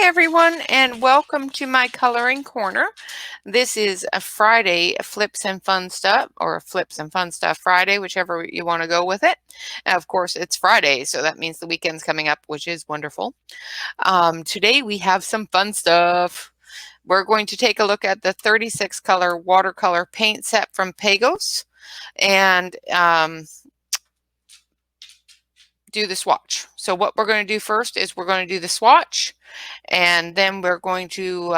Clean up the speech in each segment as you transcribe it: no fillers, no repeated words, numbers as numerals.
Hi everyone, and welcome to my coloring corner. This is a Friday Flips and Fun Stuff, or Flips and Fun Stuff Friday, whichever you want to go with it. And of course, it's Friday, so that means the weekend's coming up, which is wonderful. Today we have some fun stuff. We're going to take a look at the 36 color watercolor paint set from Pagos and do the swatch. So what we're going to do first is we're going to do the swatch, and then we're going to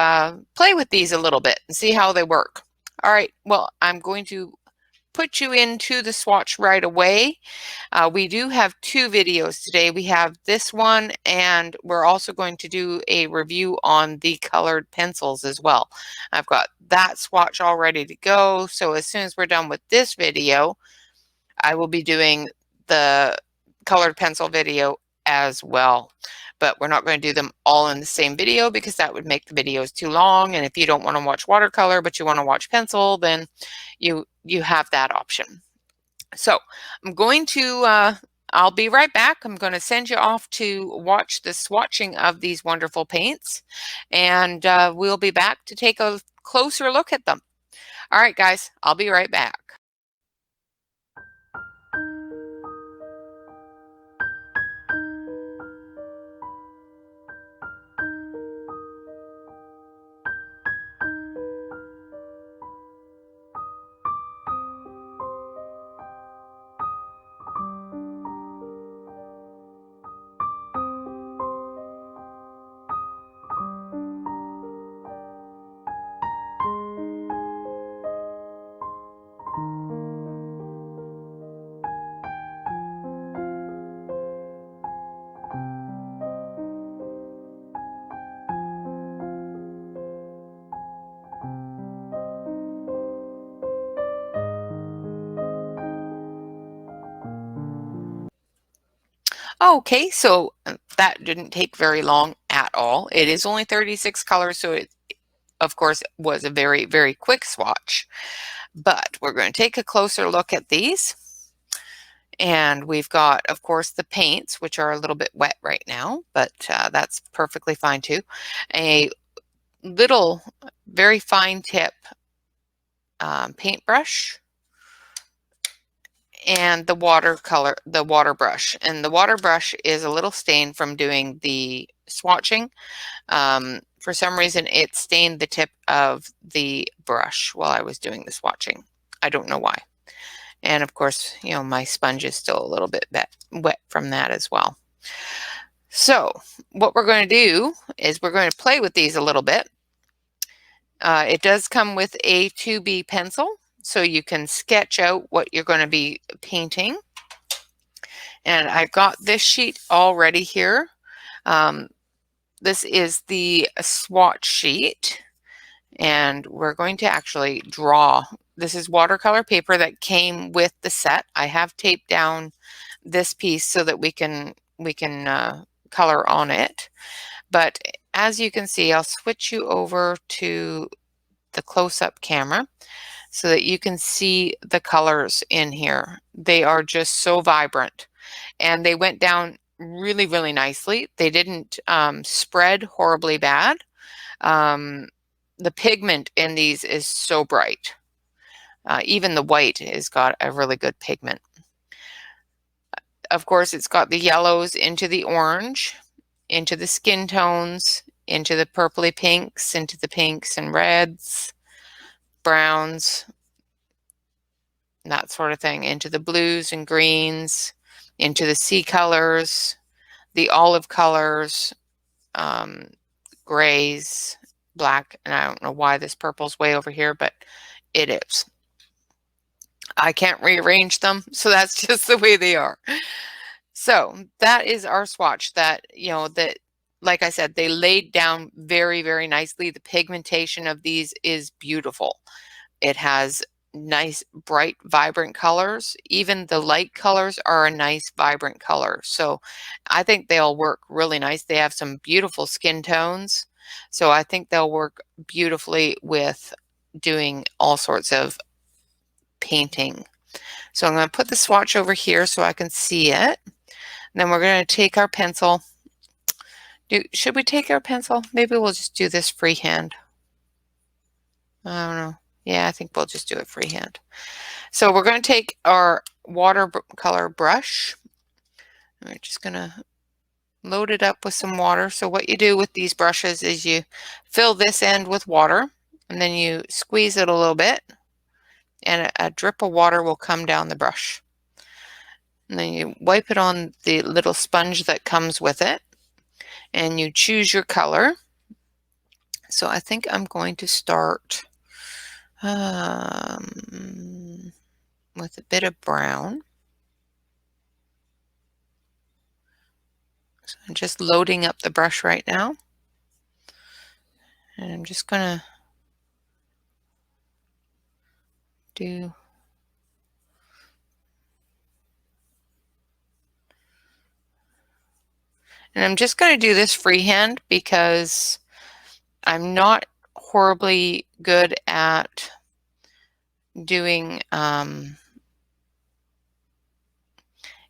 play with these a little bit and see how they work. All right, well, I'm going to put you into the swatch right away. We do have two videos today. We have this one, and we're also going to do a review on the colored pencils as well. I've got that swatch all ready to go. So as soon as we're done with this video, I will be doing the colored pencil video as well. But we're not going to do them all in the same video because that would make the videos too long. And if you don't want to watch watercolor, but you want to watch pencil, then you have that option. So I'm going to, I'll be right back. I'm going to send you off to watch the swatching of these wonderful paints, and we'll be back to take a closer look at them. All right, guys, I'll be right back. Okay, so that didn't take very long at all. It is only 36 colors, so it, of course, was a very, very quick swatch. But we're going to take a closer look at these. And we've got, of course, the paints, which are a little bit wet right now, but that's perfectly fine too. A little, very fine tip paintbrush, and the water brush. And the water brush is a little stained from doing the swatching. For some reason, it stained the tip of the brush while I was doing the swatching. I don't know why. And of course, you know, my sponge is still a little bit wet from that as well. So what we're going to do is we're going to play with these a little bit. It does come with a 2B pencil, so you can sketch out what you're going to be painting. And I've got this sheet already here. This is the swatch sheet, and we're going to actually draw. This is watercolor paper that came with the set. I have taped down this piece so that we can color on it. But as you can see, I'll switch you over to the close-up camera so that you can see the colors in here. They are just so vibrant, and they went down really, really nicely. They didn't spread horribly bad. The pigment in these is so bright. Even the white has got a really good pigment. Of course, it's got the yellows into the orange, into the skin tones, into the purpley pinks, into the pinks and reds, browns, that sort of thing, into the blues and greens, into the sea colors, the olive colors, grays, black, and I don't know why this purple's way over here, but it is. I can't rearrange them, so that's just the way they are. So that is our swatch. That, you know, that, like I said, they laid down very, very nicely. The pigmentation of these is beautiful. It has nice, bright, vibrant colors. Even the light colors are a nice, vibrant color. So I think they'll work really nice. They have some beautiful skin tones. So I think they'll work beautifully with doing all sorts of painting. So I'm going to put the swatch over here so I can see it. And then we're going to take our pencil Should we take our pencil? Maybe we'll just do this freehand. I don't know. Yeah, I think we'll just do it freehand. So we're going to take our watercolor brush. We're just going to load it up with some water. So what you do with these brushes is you fill this end with water, and then you squeeze it a little bit, and a drip of water will come down the brush. And then you wipe it on the little sponge that comes with it, and you choose your color. So I think I'm going to start with a bit of brown. So I'm just loading up the brush right now. And I'm just going to do And I'm just going to do this freehand because I'm not horribly good at doing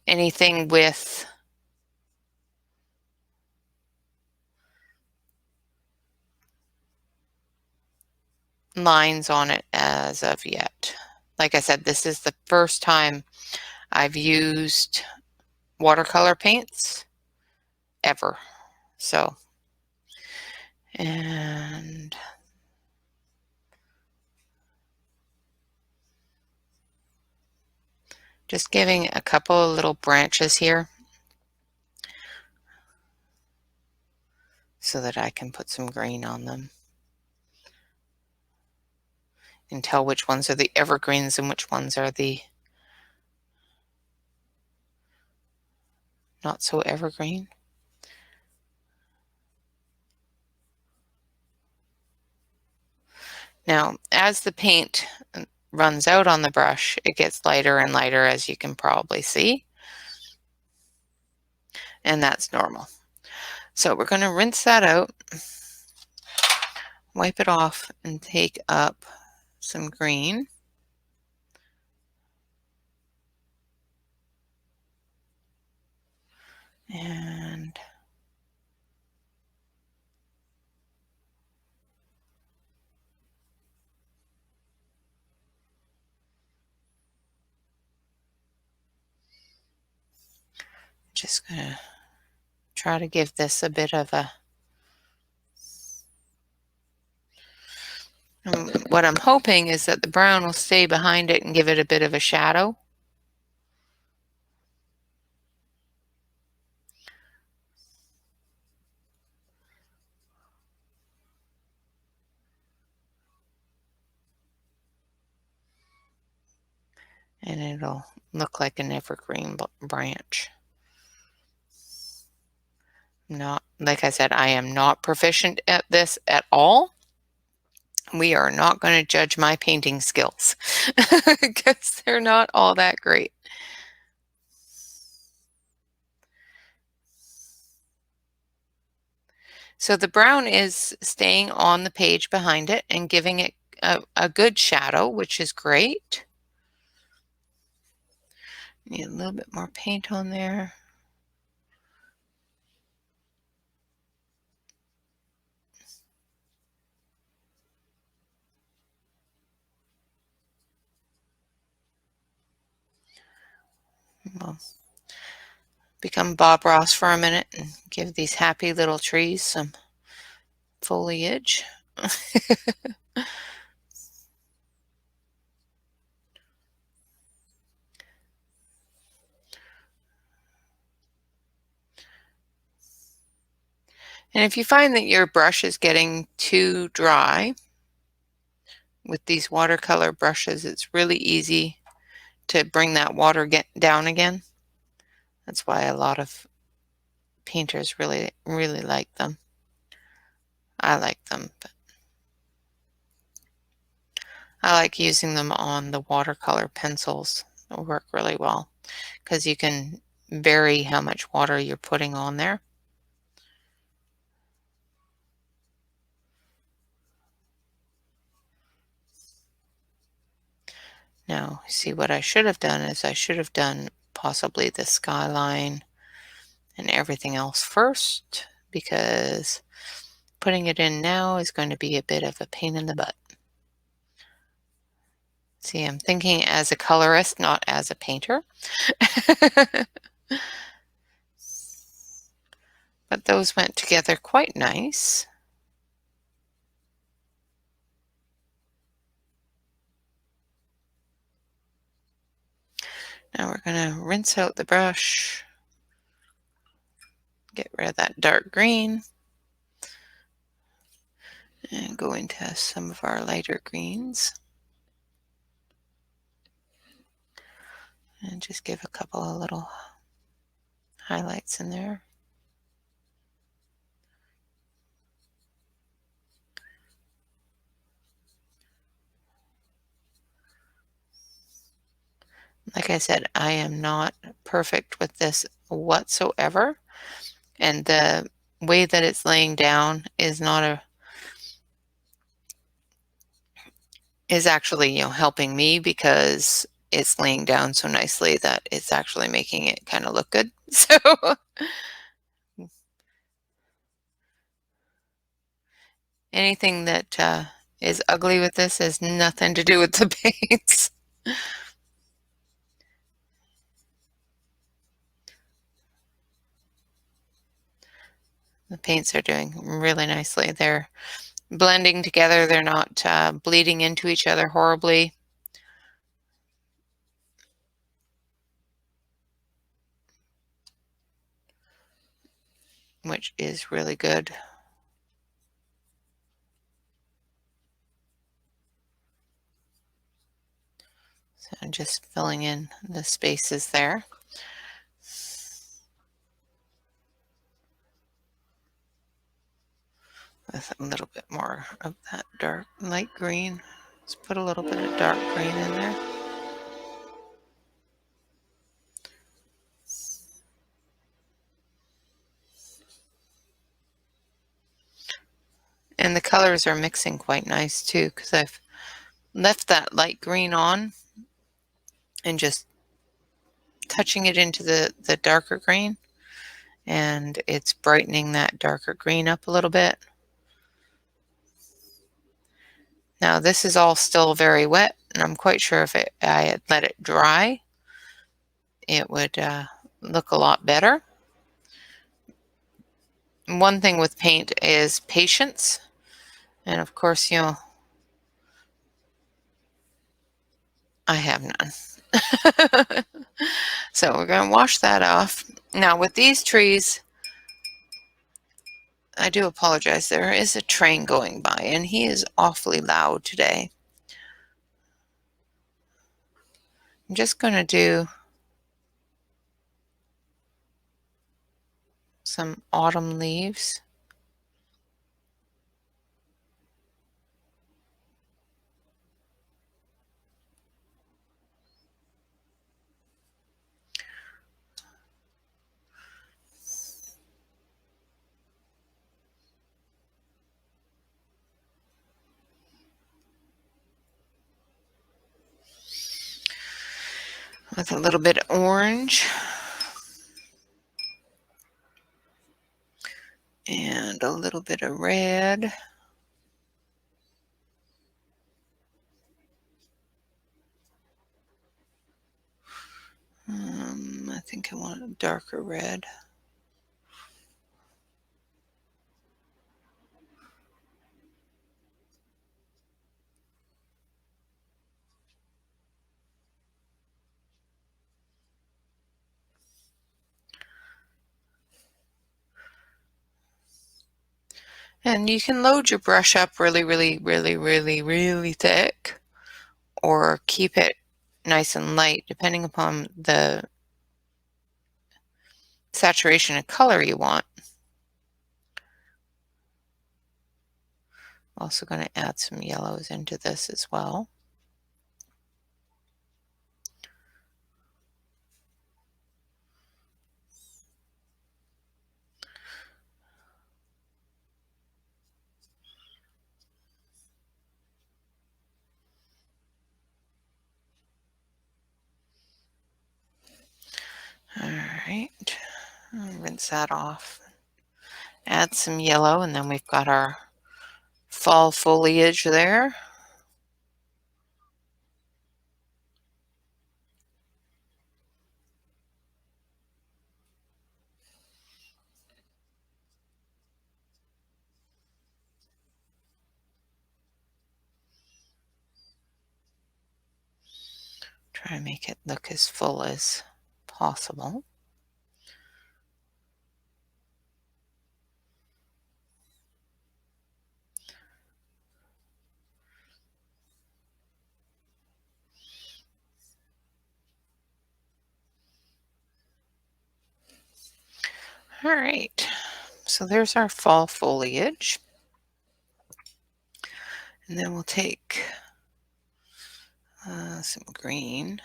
anything with lines on it as of yet. Like I said, this is the first time I've used watercolor paints ever. So, and just giving a couple of little branches here so that I can put some green on them and tell which ones are the evergreens and which ones are the not so evergreen. Now, as the paint runs out on the brush, it gets lighter and lighter, as you can probably see, and that's normal. So we're going to rinse that out, wipe it off, and take up some green. And just going to try to give this a bit of a what I'm hoping is that the brown will stay behind it and give it a bit of a shadow. And it'll look like an evergreen branch. Not, like I said, I am not proficient at this at all. We are not going to judge my painting skills because they're not all that great. So the brown is staying on the page behind it and giving it a good shadow, which is great. Need a little bit more paint on there. We'll become Bob Ross for a minute and give these happy little trees some foliage. And if you find that your brush is getting too dry with these watercolor brushes, it's really easy to bring that water down again. That's why a lot of painters really like them. I like them, but I like using them on the watercolor pencils. They work really well because you can vary how much water you're putting on there. Now, see, what I should have done is I should have done possibly the skyline and everything else first, because putting it in now is going to be a bit of a pain in the butt. See, I'm thinking as a colorist, not as a painter. But those went together quite nice. Now we're going to rinse out the brush, get rid of that dark green, and go into some of our lighter greens. And just give a couple of little highlights in there. Like I said, I am not perfect with this whatsoever. And the way that it's laying down is not a is actually, helping me because it's laying down so nicely that it's actually making it kind of look good. So anything that is ugly with this has nothing to do with the paints. The paints are doing really nicely. They're blending together. They're not bleeding into each other horribly. Which is really good. So I'm just filling in the spaces there. With a little bit more of that dark light green. Let's put a little bit of dark green in there. And the colors are mixing quite nice too, because I've left that light green on and just touching it into the darker green, and it's brightening that darker green up a little bit. Now this is all still very wet, and I'm quite sure if I had let it dry, it would look a lot better. One thing with paint is patience, and of course, I have none. So we're going to wash that off. Now with these trees, I do apologize. There is a train going by, and he is awfully loud today. I'm just going to do some autumn leaves. With a little bit of orange. And a little bit of red. I think I want a darker red. And you can load your brush up really, really, really, really, really thick, or keep it nice and light, depending upon the saturation of color you want. I'm also going to add some yellows into this as well. All right, rinse that off. Add some yellow, and then we've got our fall foliage there. Try to make it look as full as possible. All right, so there's our fall foliage. And then we'll take some green.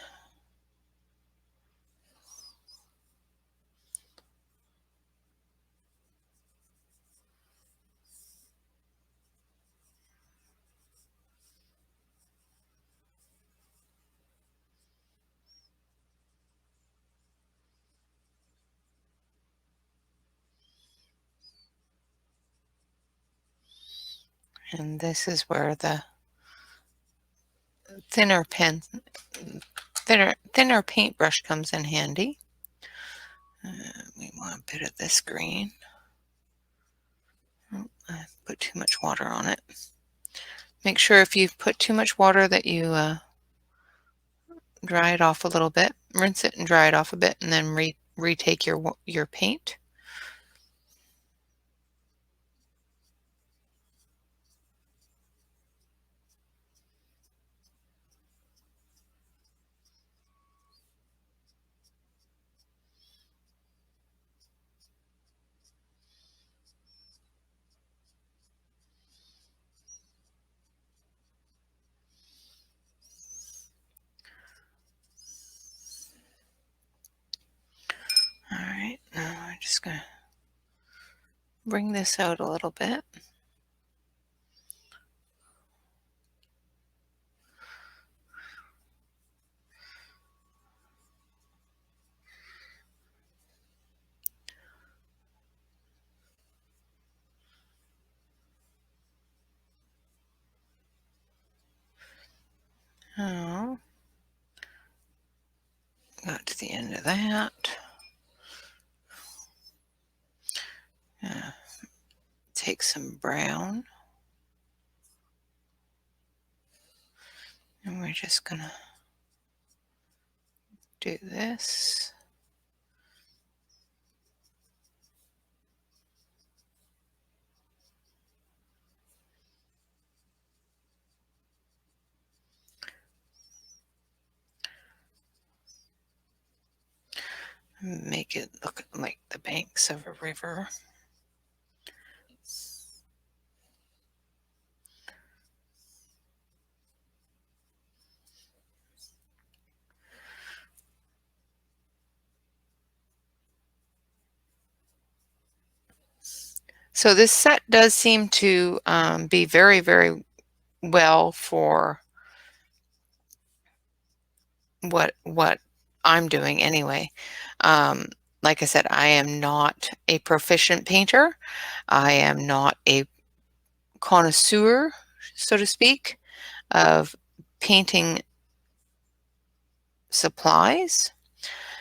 And this is where the thinner pen, thinner paintbrush comes in handy. We want a bit of this green. Oh, I put too much water on it. Make sure if you put too much water that you dry it off a little bit. Rinse it and dry it off a bit, and then retake your paint. All right, now I'm just gonna bring this out a little bit. Oh, got to the end of that. Take some brown, and we're just gonna do this. Make it look like the banks of a river. So this set does seem to be very, very well for what I'm doing anyway. Like I said, I am not a proficient painter. I am not a connoisseur, so to speak, of painting supplies.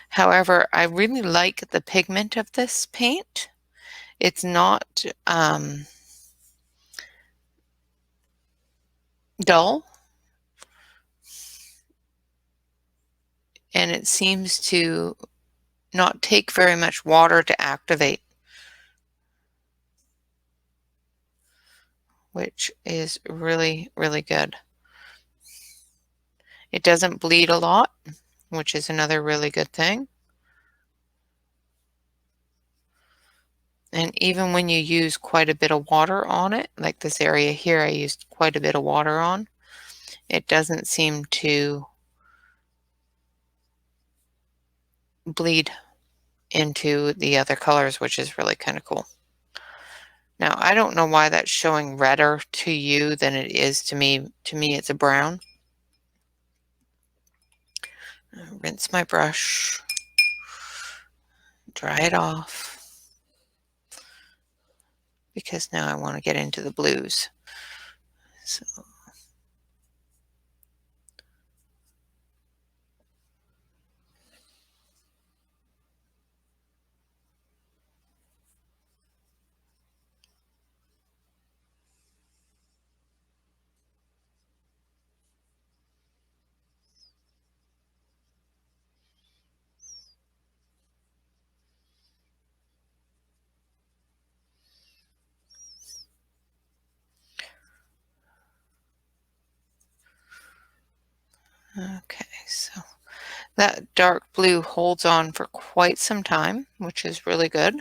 However, I really like the pigment of this paint. It's not dull, and it seems to not take very much water to activate, which is really, really good. It doesn't bleed a lot, which is another really good thing. And even when you use quite a bit of water on it, like this area here, I used quite a bit of water on, it doesn't seem to bleed into the other colors, which is really kind of cool. Now, I don't know why that's showing redder to you than it is to me. To me, it's a brown. Rinse my brush, dry it off. because now I want to get into the blues. So okay, so that dark blue holds on for quite some time, which is really good.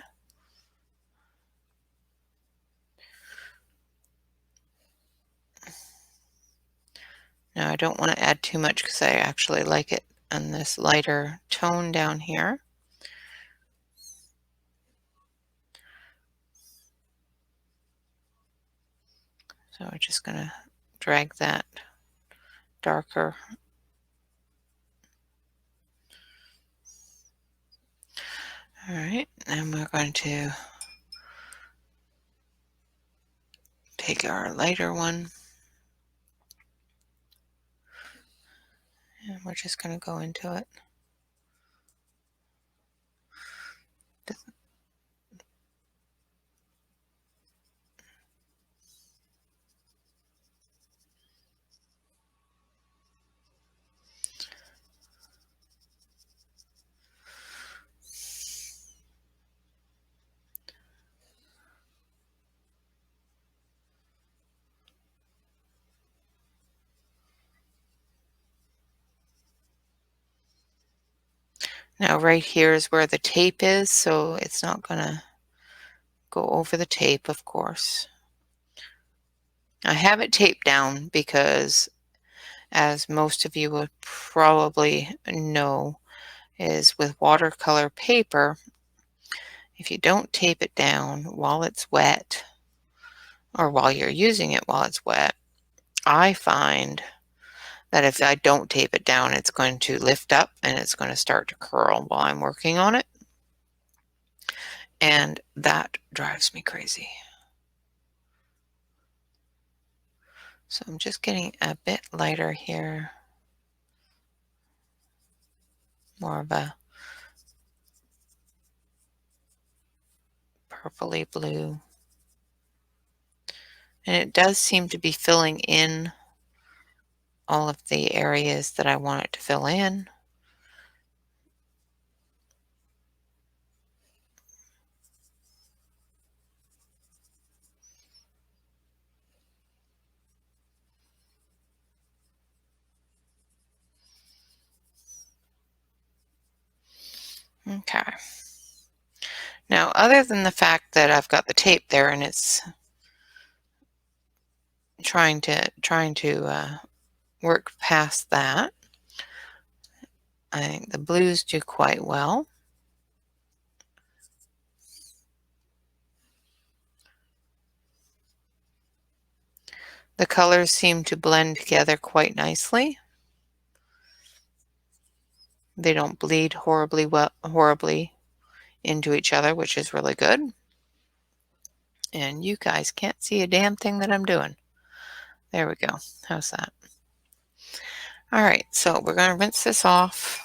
Now I don't want to add too much because I actually like it on this lighter tone down here. So we're just going to drag that darker. All right, and we're going to take our lighter one and we're just going to go into it. Now right here is where the tape is, so it's not going to go over the tape, of course. I have it taped down because, as most of you would probably know, is with watercolor paper, if you don't tape it down while it's wet, or while you're using it while it's wet, I find that if I don't tape it down, it's going to lift up and it's going to start to curl while I'm working on it. And that drives me crazy. So I'm just getting a bit lighter here, more of a purpley blue. And it does seem to be filling in all of the areas that I want it to fill in. Okay. Now, other than the fact that I've got the tape there and it's trying to work past that, I think the blues do quite well. The colors seem to blend together quite nicely. They don't bleed horribly into each other, which is really good. And you guys can't see a damn thing that I'm doing. There we go. How's that? All right, so we're going to rinse this off.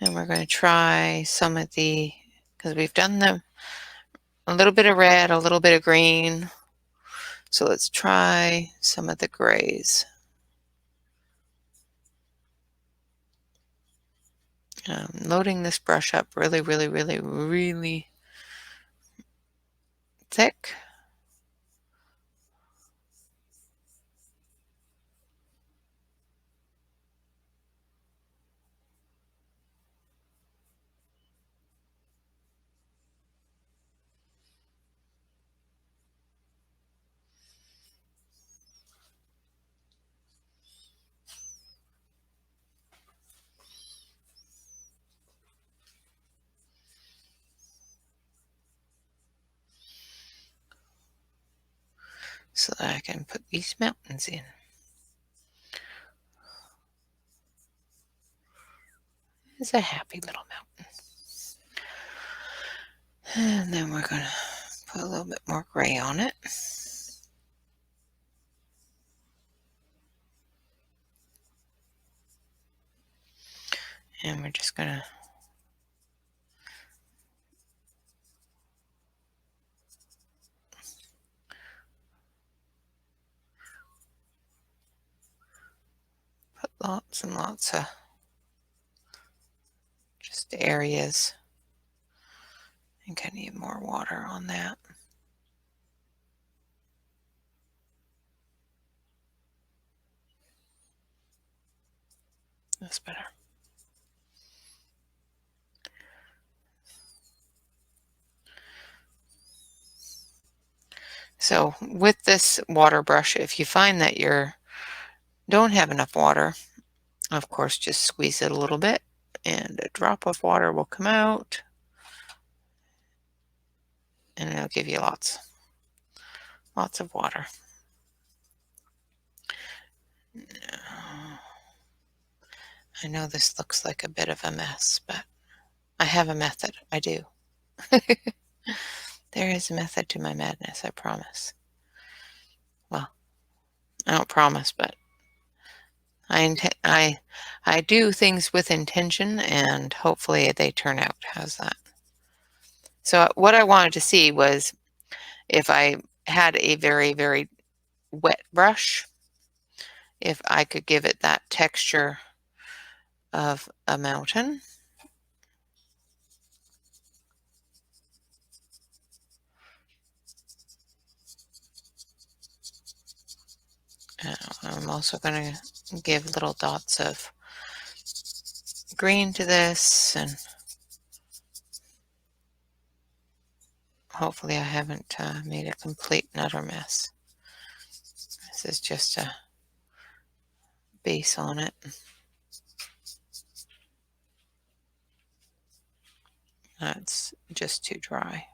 And we're going to try some of the, because we've done a little bit of red, a little bit of green. So let's try some of the grays. Loading this brush up really, really, really, really thick. So that I can put these mountains in. It's a happy little mountain. And then we're going to put a little bit more gray on it. And we're just going to put lots and lots of just areas. I think I need more water on that. That's better. So with this water brush, if you find that you don't have enough water, of course, just squeeze it a little bit and a drop of water will come out and it'll give you lots of water. I know this looks like a bit of a mess, but I have a method. I do. There is a method to my madness, I promise. Well, I don't promise, but I do things with intention, and hopefully they turn out. How's that? So what I wanted to see was if I had a very, very wet brush, if I could give it that texture of a mountain. I'm also going to give little dots of green to this, and hopefully I haven't made a complete and utter mess. This is just a base on it. That's just too dry.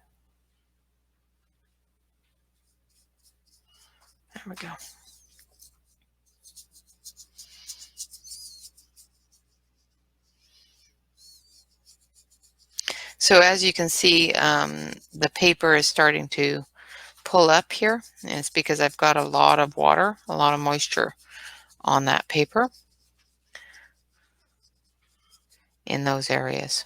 There we go. So as you can see, the paper is starting to pull up here, and it's because I've got a lot of water, a lot of moisture on that paper in those areas.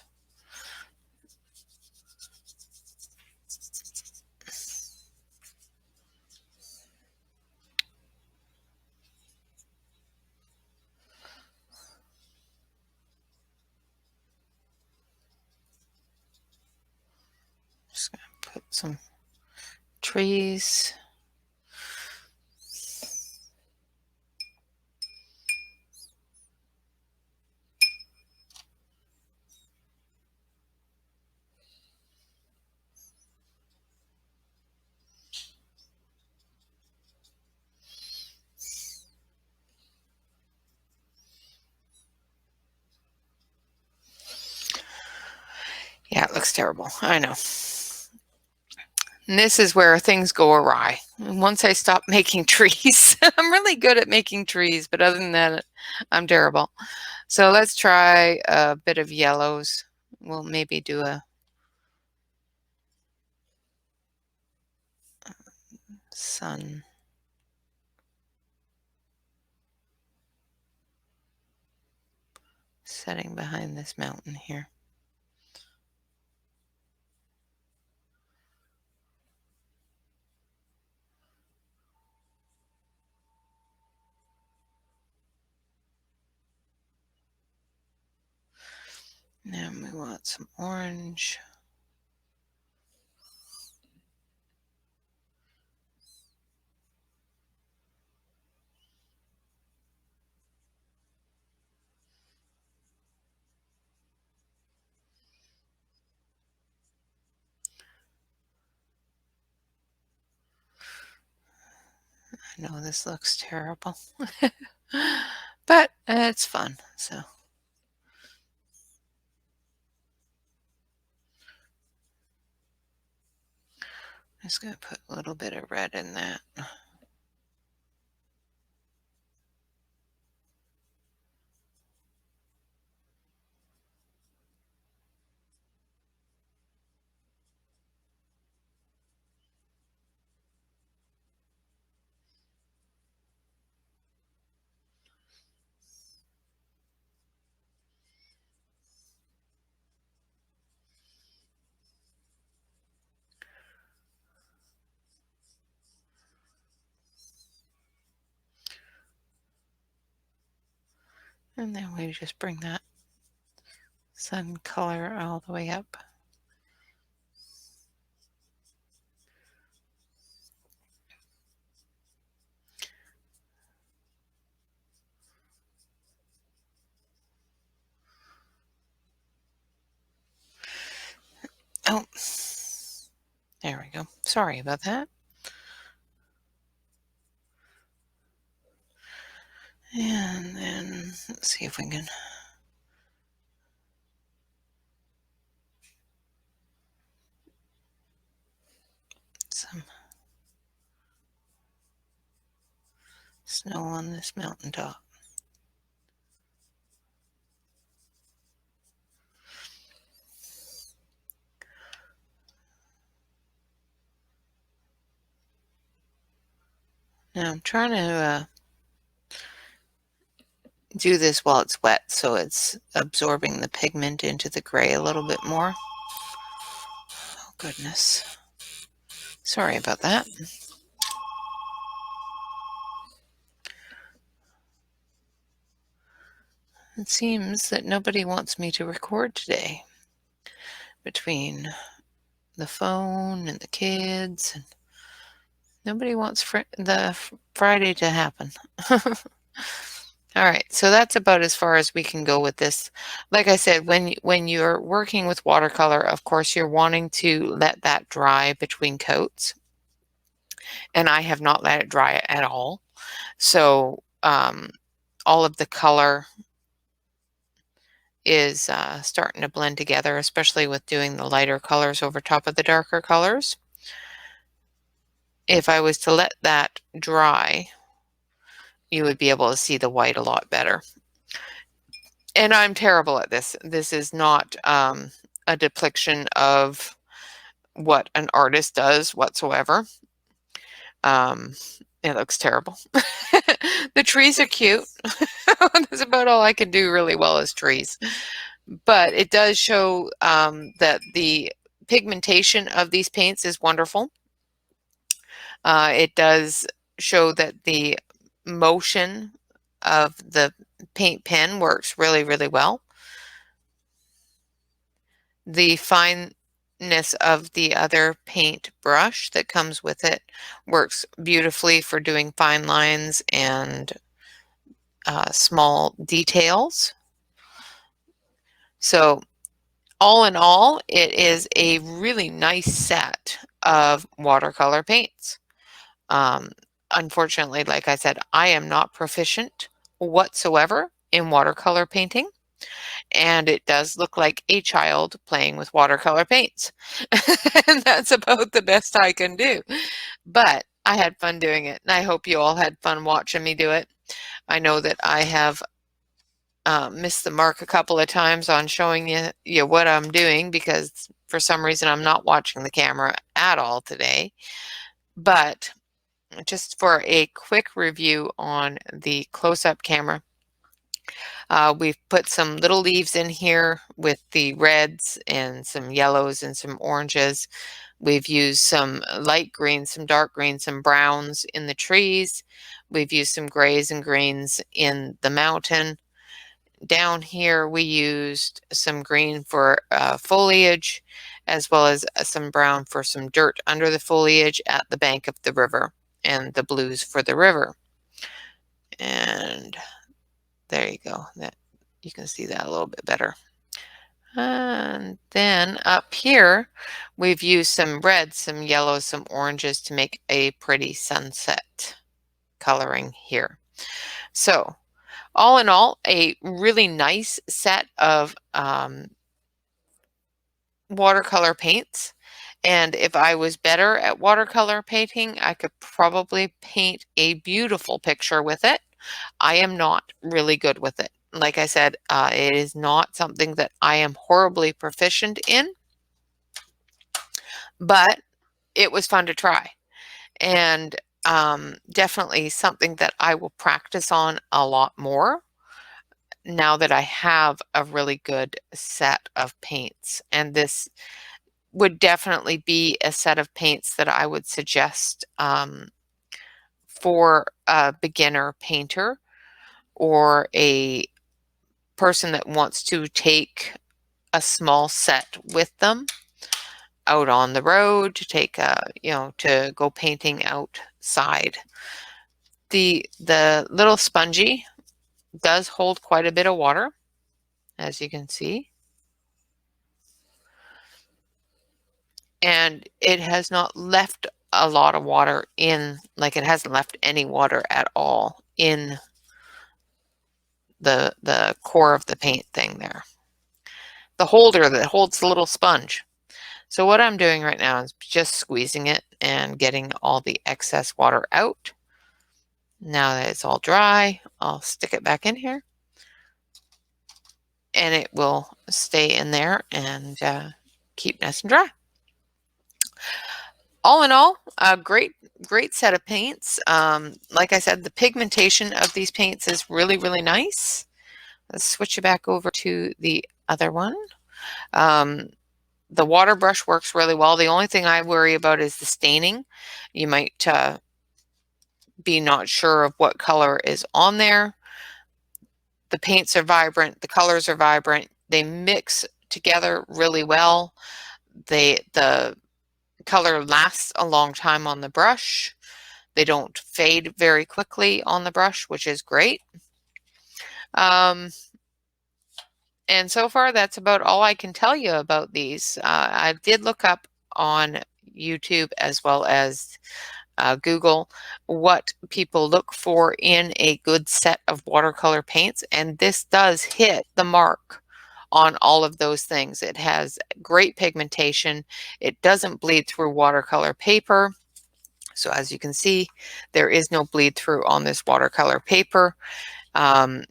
Just going to put some trees. Yeah, it looks terrible. I know. And this is where things go awry. And once I stop making trees, I'm really good at making trees, but other than that, I'm terrible. So let's try a bit of yellows. We'll maybe do a sun. Setting behind this mountain here. And we want some orange. I know this looks terrible, but it's fun, so. I'm just going to put a little bit of red in that. And then we just bring that sun color all the way up. Oh, there we go. Sorry about that. And then let's see if we can some snow on this mountaintop. Now I'm trying to do this while it's wet, so it's absorbing the pigment into the gray a little bit more. Oh goodness. Sorry about that. It seems that nobody wants me to record today. Between the phone and the kids, and nobody wants the Friday to happen. All right, so that's about as far as we can go with this. Like I said, when you're working with watercolor, of course, you're wanting to let that dry between coats. And I have not let it dry at all. So all of the color is starting to blend together, especially with doing the lighter colors over top of the darker colors. If I was to let that dry, you would be able to see the white a lot better. And I'm terrible at this. This is not a depiction of what an artist does whatsoever. It looks terrible. The trees are cute. That's about all I can do really well is trees. But it does show that the pigmentation of these paints is wonderful. It does show that the motion of the paint pen works really, really well. The fineness of the other paint brush that comes with it works beautifully for doing fine lines and small details. So all in all, it is a really nice set of watercolor paints. Unfortunately, like I said, I am not proficient whatsoever in watercolor painting, and it does look like a child playing with watercolor paints. And that's about the best I can do. But I had fun doing it, and I hope you all had fun watching me do it. I know that I have missed the mark a couple of times on showing you what I'm doing, because for some reason I'm not watching the camera at all today. But just for a quick review on the close-up camera, we've put some little leaves in here with the reds and some yellows and some oranges. We've used some light greens, some dark greens, some browns in the trees. We've used some grays and greens in the mountain. Down here, we used some green for foliage, as well as some brown for some dirt under the foliage at the bank of the river, and the blues for the river. And there you go. That you can see that a little bit better. And then up here, we've used some reds, some yellows, some oranges to make a pretty sunset coloring here. So all in all, a really nice set of watercolor paints. And if I was better at watercolor painting, I could probably paint a beautiful picture with it. I am not really good with it. Like I said, it is not something that I am horribly proficient in, but it was fun to try. And definitely something that I will practice on a lot more now that I have a really good set of paints. And this would definitely be a set of paints that I would suggest for a beginner painter or a person that wants to take a small set with them out on the road to take to go painting outside. The little spongy does hold quite a bit of water, as you can see. And it has not left a lot of water in, like it hasn't left any water at all in the core of the paint thing there. The holder that holds the little sponge. So what I'm doing right now is just squeezing it and getting all the excess water out. Now that it's all dry, I'll stick it back in here and it will stay in there and keep nice and dry. All in all, a great set of paints. Like I said, the pigmentation of these paints is really, really nice. Let's switch it back over to the other one. The water brush works really well. The only thing I worry about is the staining. You might be not sure of what color is on there. The paints are vibrant. The colors are vibrant. They mix together really well. The color lasts a long time on the brush. They don't fade very quickly on the brush, which is great. And so far, that's about all I can tell you about these. I did look up on YouTube as well as Google what people look for in a good set of watercolor paints, and this does hit the mark on all of those things. It has great pigmentation. It doesn't bleed through watercolor paper. So as you can see, there is no bleed through on this watercolor paper.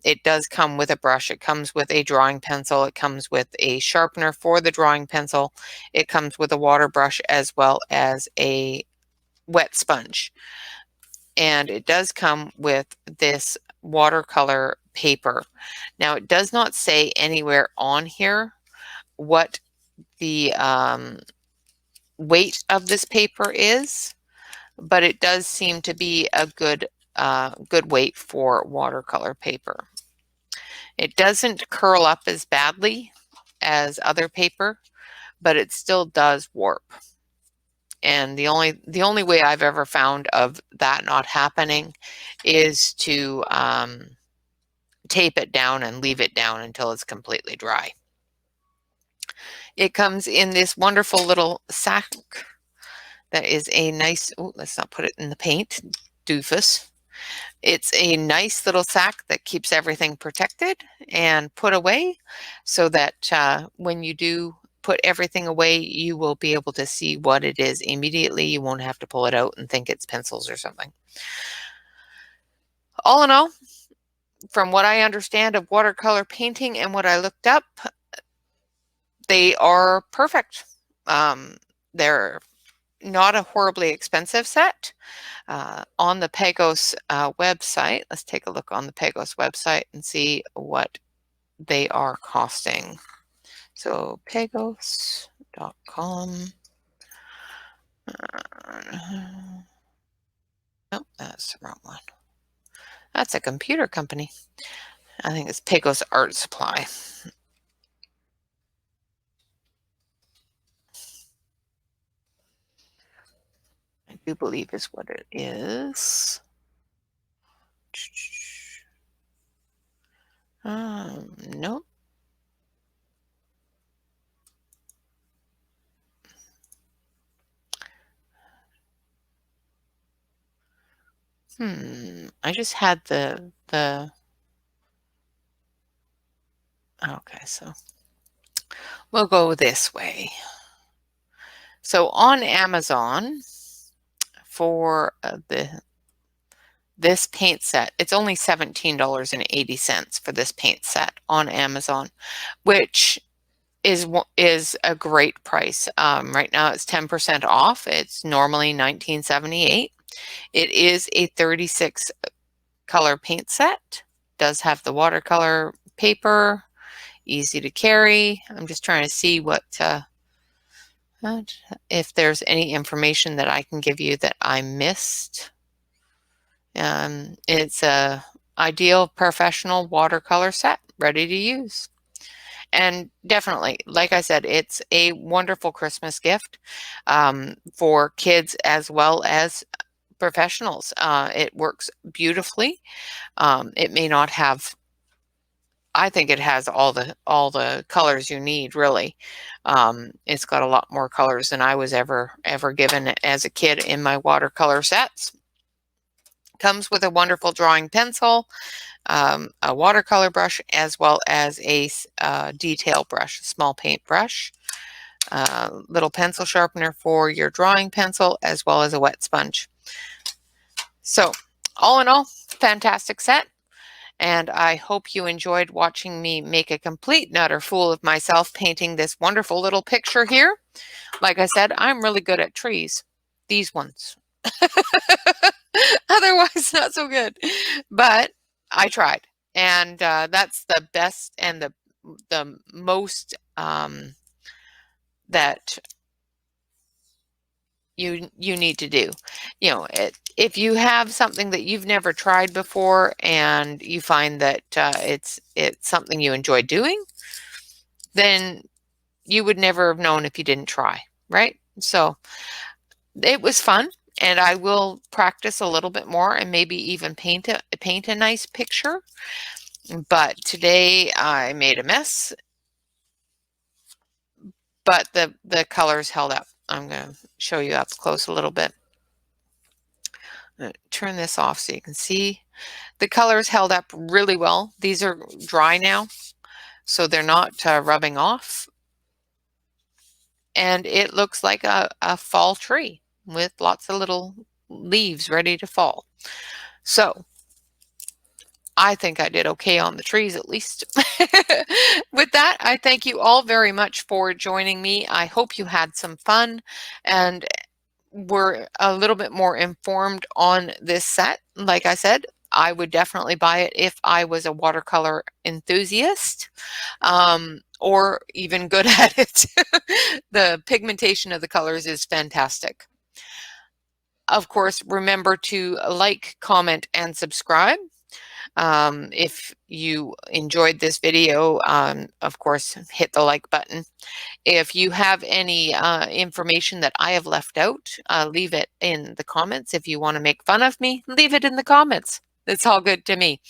It does come with a brush. It comes with a drawing pencil. It comes with a sharpener for the drawing pencil. It comes with a water brush as well as a wet sponge. And it does come with this watercolor paper. Now, it does not say anywhere on here what the weight of this paper is, but it does seem to be a good weight for watercolor paper. It doesn't curl up as badly as other paper, but it still does warp. And the only way I've ever found of that not happening is to tape it down and leave it down until it's completely dry. It comes in this wonderful little sack that is a nice, oh, let's not put it in the paint, doofus. It's a nice little sack that keeps everything protected and put away so that when you do put everything away, you will be able to see what it is immediately. You won't have to pull it out and think it's pencils or something. All in all, from what I understand of watercolor painting and what I looked up, they are perfect. They're not a horribly expensive set. On the Pagos website, let's take a look on the Pagos website and see what they are costing. So pagos.com. Nope, that's the wrong one. That's a computer company. I think it's Pagos Art Supply. I do believe is what it is. Nope. I just had the okay, so we'll go this way. So on Amazon for this paint set, it's only $17.80 for this paint set on Amazon, which is a great price. Right now it's 10% off. It's normally $19.78. It is a 36 color paint set. Does have the watercolor paper, easy to carry. I'm just trying to see what if there's any information that I can give you that I missed. It's a ideal professional watercolor set. ready to use. And definitely, like I said, it's a wonderful Christmas gift for kids as well as professionals. It works beautifully. It may not have, I think it has all the colors you need, really. It's got a lot more colors than I was ever given as a kid in my watercolor sets. Comes with a wonderful drawing pencil, a watercolor brush, as well as a detail brush, small paint brush, little pencil sharpener for your drawing pencil, as well as a wet sponge. So all in all, fantastic set. And I hope you enjoyed watching me make a complete and utter fool of myself painting this wonderful little picture here. Like I said, I'm really good at trees. These ones. Otherwise, not so good. But I tried. And that's the best and the most that you need to do. You know, if you have something that you've never tried before and you find that it's something you enjoy doing, then you would never have known if you didn't try, right? So it was fun, and I will practice a little bit more and maybe even paint a nice picture. But today I made a mess, but the colors held up. I'm going to show you up close a little bit. I'm going to turn this off so you can see. The colors held up really well. These are dry now, so they're not rubbing off. And it looks like a fall tree with lots of little leaves ready to fall. So I think I did okay on the trees, at least. With that, I thank you all very much for joining me. I hope you had some fun and were a little bit more informed on this set. Like I said, I would definitely buy it if I was a watercolor enthusiast, or even good at it. The pigmentation of the colors is fantastic. Of course, remember to like, comment, and subscribe. If you enjoyed this video, of course, hit the like button. If you have any information that I have left out, leave it in the comments. If you want to make fun of me, leave it in the comments. It's all good to me.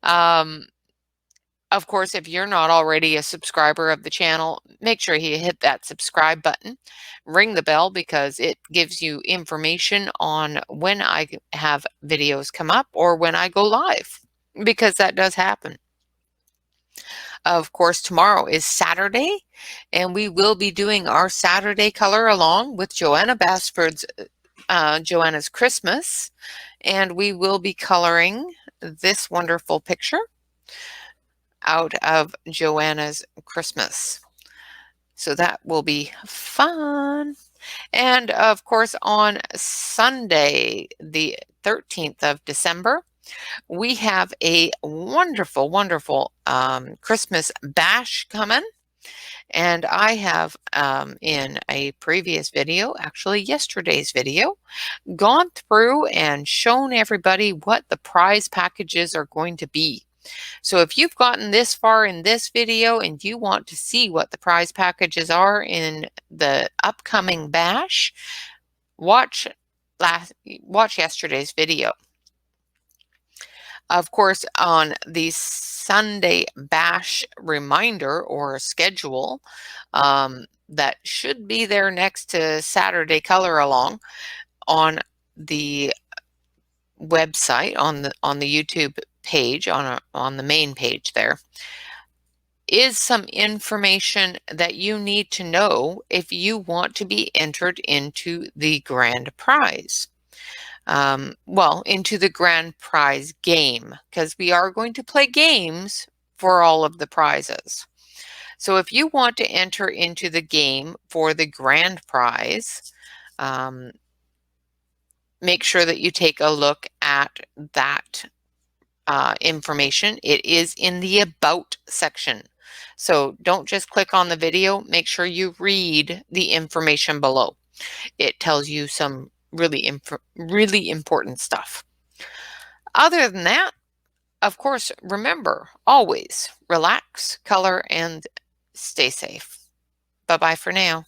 Of course, if you're not already a subscriber of the channel, make sure you hit that subscribe button. Ring the bell because it gives you information on when I have videos come up or when I go live, because that does happen. Of course, tomorrow is Saturday, and we will be doing our Saturday color along with Joanna Basford's Joanna's Christmas, and we will be coloring this wonderful picture out of Joanna's Christmas. So that will be fun. And of course, on Sunday, the 13th of December, we have a wonderful, wonderful Christmas bash coming. And I have, in a previous video, actually yesterday's video, gone through and shown everybody what the prize packages are going to be. So if you've gotten this far in this video and you want to see what the prize packages are in the upcoming bash, watch yesterday's video. Of course, on the Sunday bash reminder or schedule, that should be there next to Saturday color along on the website, on the YouTube page, on the main page, there is some information that you need to know if you want to be entered into the grand prize. Well, into the grand prize game, because we are going to play games for all of the prizes. So if you want to enter into the game for the grand prize, make sure that you take a look at that information. It is in the About section. So don't just click on the video, make sure you read the information below. It tells you some really important stuff. Other than that, of course, remember, always relax, color, and stay safe. Bye-bye for now.